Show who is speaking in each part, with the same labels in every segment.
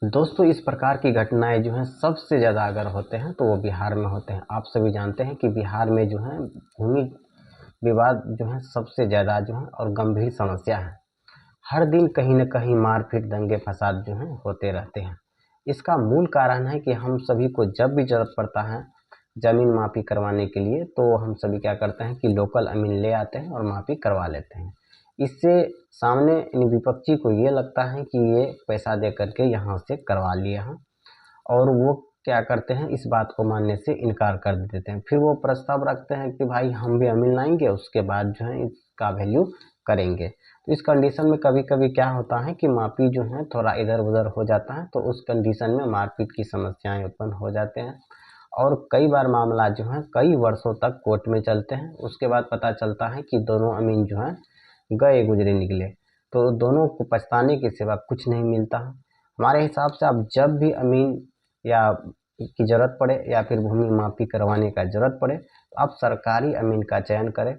Speaker 1: दोस्तों, इस प्रकार की घटनाएं जो हैं सबसे ज़्यादा अगर होते हैं तो वो बिहार में होते हैं। आप सभी जानते हैं कि बिहार में जो है भूमि विवाद जो है सबसे ज़्यादा जो है और गंभीर समस्या है। हर दिन कहीं न कहीं मारपीट, दंगे फसाद जो हैं होते रहते हैं। इसका मूल कारण है कि हम सभी को जब भी ज़रूरत पड़ता है ज़मीन मापी करवाने के लिए, तो हम सभी क्या करते हैं कि लोकल अमीन ले आते हैं और मापी करवा लेते हैं। इससे सामने विपक्षी को ये लगता है कि ये पैसा दे करके यहाँ से करवा लिया है, और वो क्या करते हैं, इस बात को मानने से इनकार कर देते हैं। फिर वो प्रस्ताव रखते हैं कि भाई हम भी अमीन लाएंगे, उसके बाद जो है इसका वैल्यू करेंगे। तो इस कंडीशन में कभी कभी क्या होता है कि मापी जो है थोड़ा इधर उधर हो जाता है, तो उस कंडीशन में मारपीट की समस्याएं उत्पन्न हो जाते हैं, और कई बार मामला जो है कई वर्षों तक कोर्ट में चलते हैं। उसके बाद पता चलता है कि दोनों अमीन जो है गए गुजरे निकले, तो दोनों को पछताने के सिवा कुछ नहीं मिलता है। हमारे हिसाब से आप जब भी अमीन या की ज़रूरत पड़े या फिर भूमि मापी करवाने का ज़रूरत पड़े, तो आप सरकारी अमीन का चयन करें।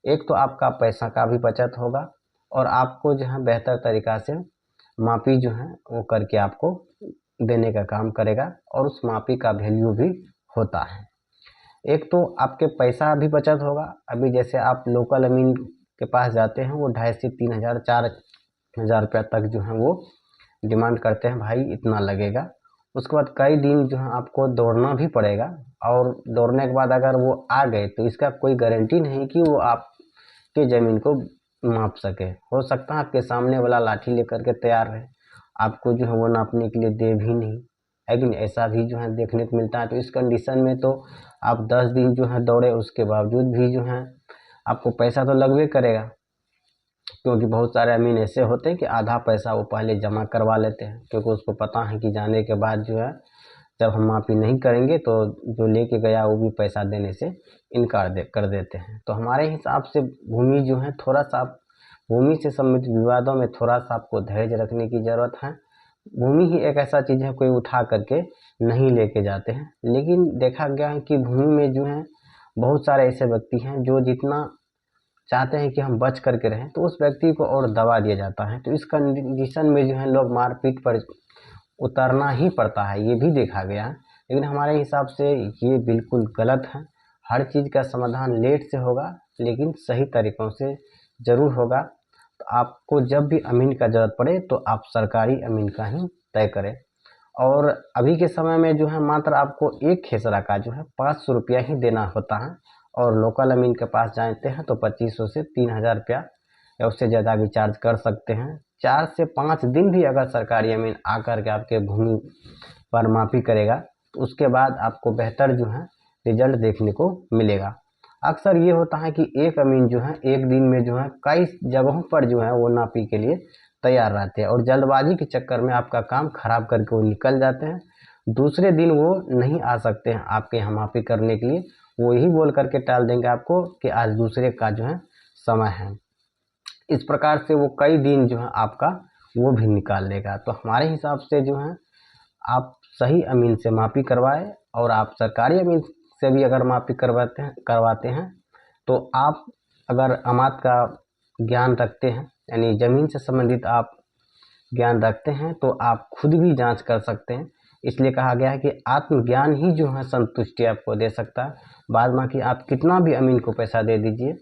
Speaker 1: एक तो आपका पैसा का भी बचत होगा, और आपको जो है बेहतर तरीक़ा से मापी जो है वो करके आपको देने का काम करेगा, और उस मापी का वैल्यू भी होता है। एक तो आपके पैसा भी बचत होगा। अभी जैसे आप लोकल अमीन के पास जाते हैं, वो 2,500 से 3,000 4,000 रुपया तक जो है वो डिमांड करते हैं, भाई इतना लगेगा। उसके बाद कई दिन जो है आपको दौड़ना भी पड़ेगा, और दौड़ने के बाद अगर वो आ गए तो इसका कोई गारंटी नहीं कि वो आपके ज़मीन को माप सके। हो सकता है आपके सामने वाला लाठी लेकर के तैयार रहे, आपको जो है वो नापने के लिए दे भी नहीं, है कि नहीं? ऐसा भी जो है देखने को मिलता है। तो इस कंडीशन में तो आप 10 दिन जो है दौड़े, उसके बावजूद भी जो है आपको पैसा तो लगबे करेगा, क्योंकि बहुत सारे अमीन ऐसे होते हैं कि आधा पैसा वो पहले जमा करवा लेते हैं, क्योंकि उसको पता है कि जाने के बाद जो है जब हम मापी नहीं करेंगे तो जो लेके गया वो भी पैसा देने से इनकार कर देते हैं। तो हमारे हिसाब से भूमि जो है थोड़ा सा, भूमि से संबंधित विवादों में थोड़ा सा आपको धैर्य रखने की ज़रूरत है। भूमि ही एक ऐसा चीज़ है, कोई उठा करके नहीं लेके जाते हैं, लेकिन देखा गया है कि भूमि में जो है बहुत सारे ऐसे व्यक्ति हैं जो जितना चाहते हैं कि हम बच करके रहें, तो उस व्यक्ति को और दबा दिया जाता है। तो इस कंडीशन में जो है लोग मारपीट पर उतरना ही पड़ता है, ये भी देखा गया है। लेकिन हमारे हिसाब से ये बिल्कुल गलत है। हर चीज़ का समाधान लेट से होगा, लेकिन सही तरीक़ों से ज़रूर होगा। तो आपको जब भी अमीन का ज़रूरत पड़े तो आप सरकारी अमीन का ही तय करें। और अभी के समय में जो है मात्र आपको एक खेसरा का जो है 500 रुपया ही देना होता है, और लोकल अमीन के पास जाते हैं तो 2500 से 3,000 रुपया या उससे ज़्यादा भी चार्ज कर सकते हैं। 4 से 5 दिन भी अगर सरकारी अमीन आकर के आपके भूमि पर मापी करेगा, तो उसके बाद आपको बेहतर जो है रिजल्ट देखने को मिलेगा। अक्सर ये होता है कि एक अमीन जो है एक दिन में जो है कई जगहों पर जो है वो नापी के लिए तैयार रहते हैं, और जल्दबाजी के चक्कर में आपका काम खराब करके वो निकल जाते हैं। दूसरे दिन वो नहीं आ सकते हैं आपके यहाँ मापी करने के लिए, वो यही बोल करके टाल देंगे आपको कि आज दूसरे का जो है समय है। इस प्रकार से वो कई दिन जो है आपका वो भी निकाल लेगा। तो हमारे हिसाब से जो है आप सही अमीन से मापी करवाएं, और आप सरकारी अमीन से भी अगर मापी करवाते हैं तो आप अगर अमात का ज्ञान रखते हैं, यानी ज़मीन से संबंधित आप ज्ञान रखते हैं, तो आप खुद भी जांच कर सकते हैं। इसलिए कहा गया है कि आत्मज्ञान ही जो है संतुष्टि आपको दे सकता है। बाद बाकी आप कितना भी अमीन को पैसा दे दीजिए,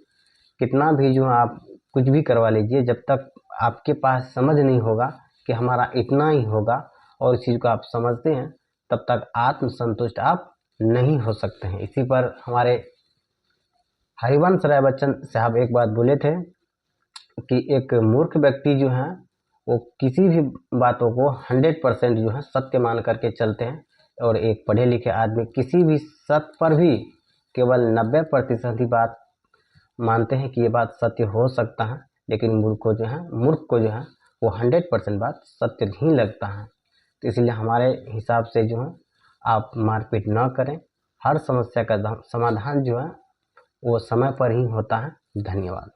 Speaker 1: कितना भी जो है आप कुछ भी करवा लीजिए, जब तक आपके पास समझ नहीं होगा कि हमारा इतना ही होगा और इस चीज़ को आप समझते हैं, तब तक आत्मसंतुष्ट आप नहीं हो सकते हैं। इसी पर हमारे हरिवंश राय बच्चन साहब एक बात बोले थे कि एक मूर्ख व्यक्ति जो है वो किसी भी बातों को 100% जो है सत्य मान करके चलते हैं, और एक पढ़े लिखे आदमी किसी भी सत्य पर भी केवल 90% ही बात मानते हैं कि ये बात सत्य हो सकता है, लेकिन मूर्ख को जो है वो 100% बात सत्य नहीं लगता है। तो तो इसलिए हमारे हिसाब से जो है आप मारपीट न करें। हर समस्या का समाधान जो है वो समय पर ही होता है। धन्यवाद।